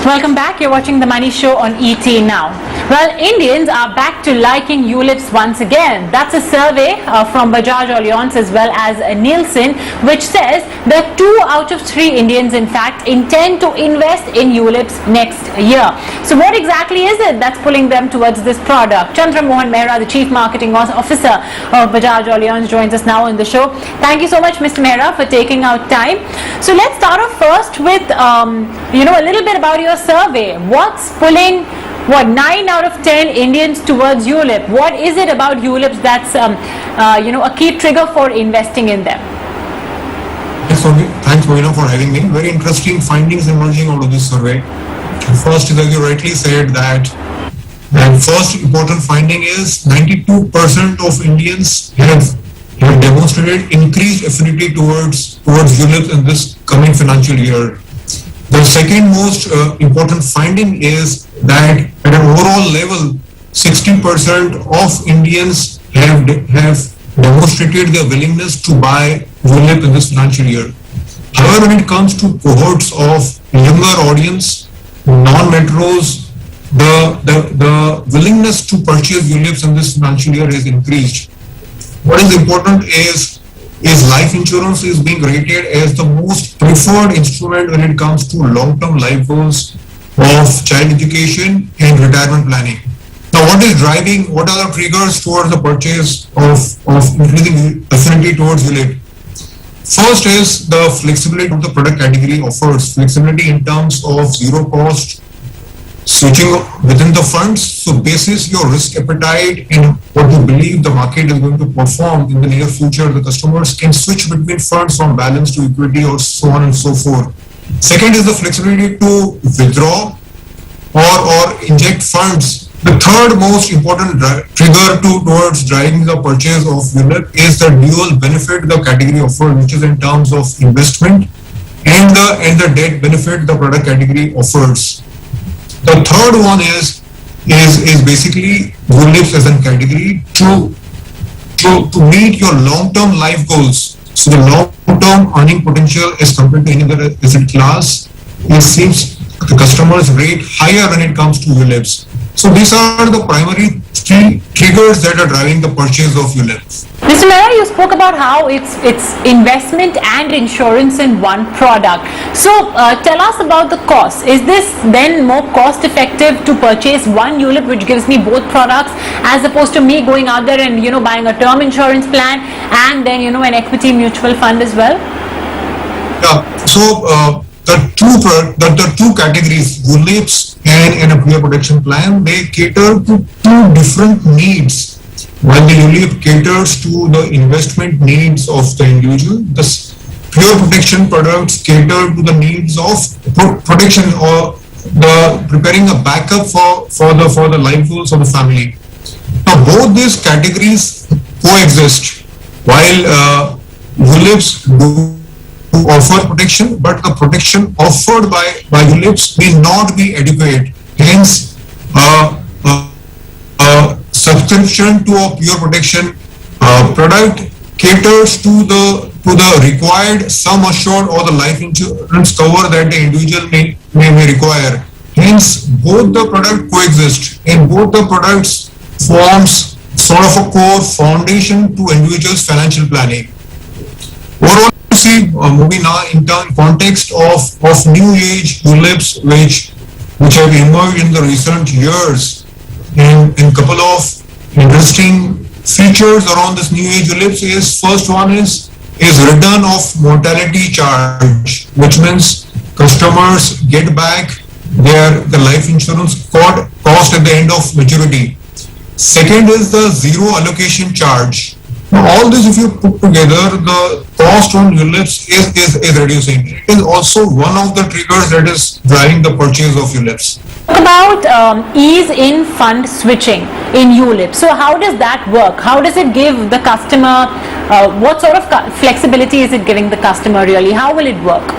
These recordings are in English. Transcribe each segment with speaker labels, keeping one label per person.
Speaker 1: Welcome back. You're watching The Money Show on ET Now. Well, Indians are back to liking ULIPs once again. That's a survey from Bajaj Allianz as well as Nielsen, which says that 2 out of 3 Indians, in fact, intend to invest in ULIPs next year. So what exactly is it that's pulling them towards this product? Chandramohan Mehra, the Chief Marketing Officer of Bajaj Allianz, joins us now on the show. Thank you so much, Mr. Mehra, for taking out time. So let's start off first with, a little bit about your survey. What's pulling 9 out of 10 Indians towards ULIP? What is it about ULIPs that's a key trigger for investing in them?
Speaker 2: Yes, thanks, Moina, for having me. Very interesting findings emerging out of this survey. First, as you rightly said, that first important finding is 92% of Indians have demonstrated increased affinity towards ULIPs in this coming financial year. The second most important finding is that at an overall level, 60% of Indians have demonstrated their willingness to buy ULIP in this financial year. However, when it comes to cohorts of younger audience, non-metros, the willingness to purchase ULIPs in this financial year has increased. What is important is life insurance is being rated as the most preferred instrument when it comes to long-term life goals of child education and retirement planning. Now, what are the triggers towards the purchase of increasing affinity towards ULIP? First is the flexibility of the product category offers, flexibility in terms of zero cost, switching within the funds. So basis your risk appetite and what you believe the market is going to perform in the near future, the customers can switch between funds from balance to equity or so on and so forth. Second is the flexibility to withdraw or inject funds. The third most important trigger towards driving the purchase of ULIP is the dual benefit the category offers, which is in terms of investment and the debt benefit the product category offers. The third one is basically ULIPs as a category to meet your long-term life goals. So the long-term earning potential as compared to any other asset class, it seems the customers rate higher when it comes to ULIPs. So these are the primary 3 triggers that are driving the purchase of ULIPs.
Speaker 1: Mr. Mehra, you spoke about how it's investment and insurance in one product. So tell us about the cost. Is this then more cost effective to purchase one ULIP which gives me both products as opposed to me going out there and buying a term insurance plan and then an equity mutual fund as well?
Speaker 2: Yeah. So the two categories, ULIPs and a pure protection plan, they cater to 2 different needs. While the ULIP caters to the investment needs of the individual, the pure protection products cater to the needs of protection or the preparing a backup for the life goals of the family. Now, both these categories coexist. While ULIPs do offer protection, but the protection offered by ULIPs may not be adequate. Hence, subscription to a pure protection product caters to the required sum assured or the life insurance cover that the individual may require. Hence, both the products coexist and both the products forms sort of a core foundation to individuals' financial planning. Overall, you see, moving now in context of new age ULIPs which have emerged in the recent years, and couple of interesting features around this new age ULIPs is first one is return of mortality charge, which means customers get back the life insurance cost at the end of maturity. Second is the zero allocation charge. Now, all this, if you put together, the cost on ULIPs is reducing. It is also one of the triggers that is driving the purchase of ULIPs.
Speaker 1: Talk about ease in fund switching in ULIP. So how does that work? How does it give the customer, what sort of flexibility is it giving the customer really? How will it work?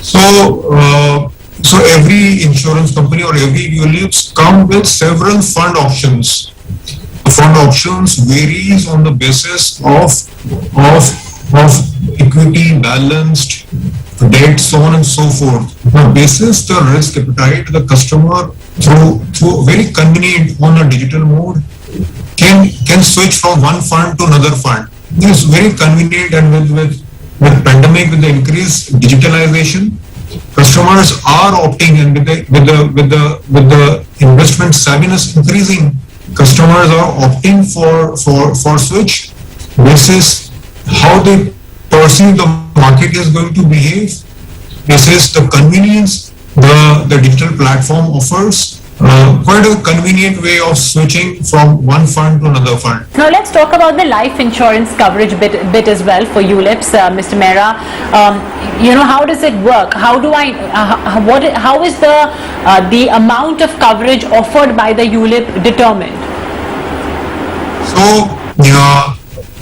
Speaker 2: So every insurance company or every ULIPs come with several fund options. The fund options varies on the basis of equity, balanced, debt, so on and so forth. Now, basis the risk appetite, the customer through very convenient on a digital mode can switch from one fund to another fund. It is very convenient, and with pandemic, with the increased digitalization, customers are opting, and with the investment savviness increasing, customers are opting for switch. This is how they perceive the market is going to behave. This is the convenience the digital platform offers. Quite a convenient way of switching from one fund to another fund.
Speaker 1: Now let's talk about the life insurance coverage bit as well for ULIPs, Mr. Mehra. How does it work? How is the amount of coverage offered by the ULIP determined?
Speaker 2: So,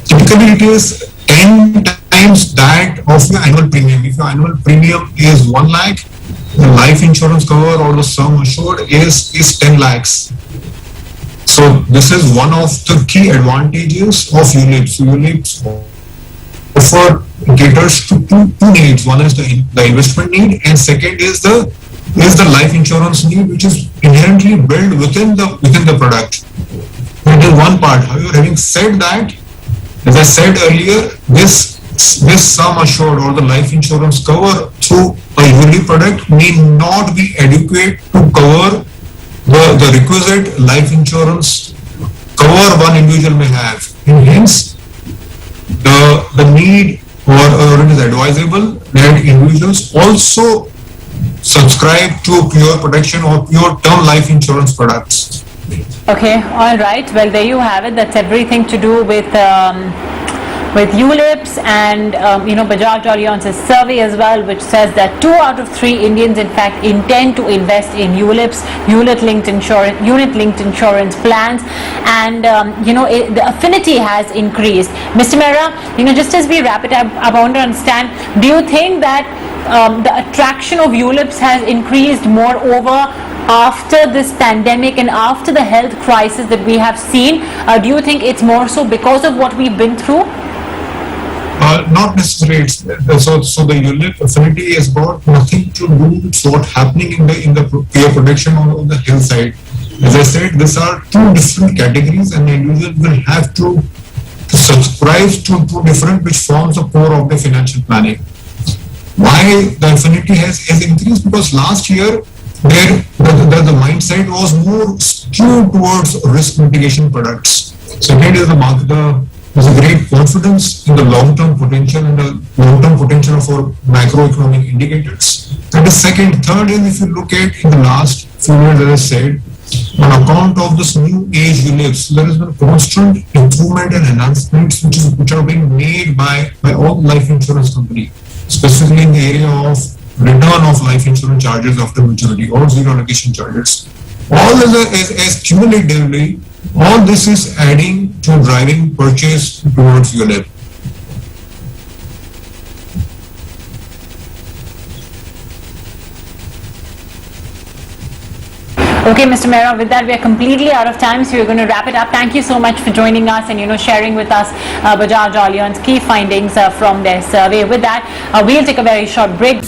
Speaker 2: typically it is 10 times that of your annual premium. If your annual premium is 1 lakh, the life insurance cover or the sum assured is 10 lakhs. So this is one of the key advantages of ULIPs. ULIPs offer caters to two needs. One is the investment need, and second is the life insurance need, which is inherently built within the product. That is one part. However, having said that, as I said earlier, this sum assured or the life insurance cover through a ULIP product may not be adequate to cover the requisite life insurance cover one individual may have. And hence, the need or it is advisable that individuals also subscribe to pure protection or pure term life insurance products.
Speaker 1: Okay, all right. Well, there you have it. That's everything to do with ULIPs and Bajaj Allianz's survey as well, which says that 2 out of 3 Indians in fact intend to invest in ULIPs, unit-linked insurance plans, and the affinity has increased. Mr. Mehra, just as we wrap it up, I want to understand, do you think that the attraction of ULIPs has increased moreover after this pandemic and after the health crisis that we have seen? Do you think it's more so because of what we've been through?
Speaker 2: Not necessarily. So the ULIP affinity has got nothing to do with what's happening in the peer protection on the health side. As I said, these are 2 different categories, and the individual will have to subscribe to 2 different, which forms the core of the financial planning. Why the affinity has increased? Because last year the mindset was more skewed towards risk mitigation products. Second is there's a great confidence in the long-term potential and the long-term potential of our macroeconomic indicators. That is second. Third is, if you look at in the last few years, as I said, on account of this new age ULIPs, there has been constant improvement and enhancements which are being made by all life insurance companies, specifically in the area of return of life insurance charges after maturity or zero allocation charges. All as cumulatively, all this is adding to driving purchase towards ULIP.
Speaker 1: Okay, Mr. Mehra, with that we are completely out of time, so we're going to wrap it up. Thank you so much for joining us and sharing with us Bajaj Allianz key findings from their survey. With that, we'll take a very short break.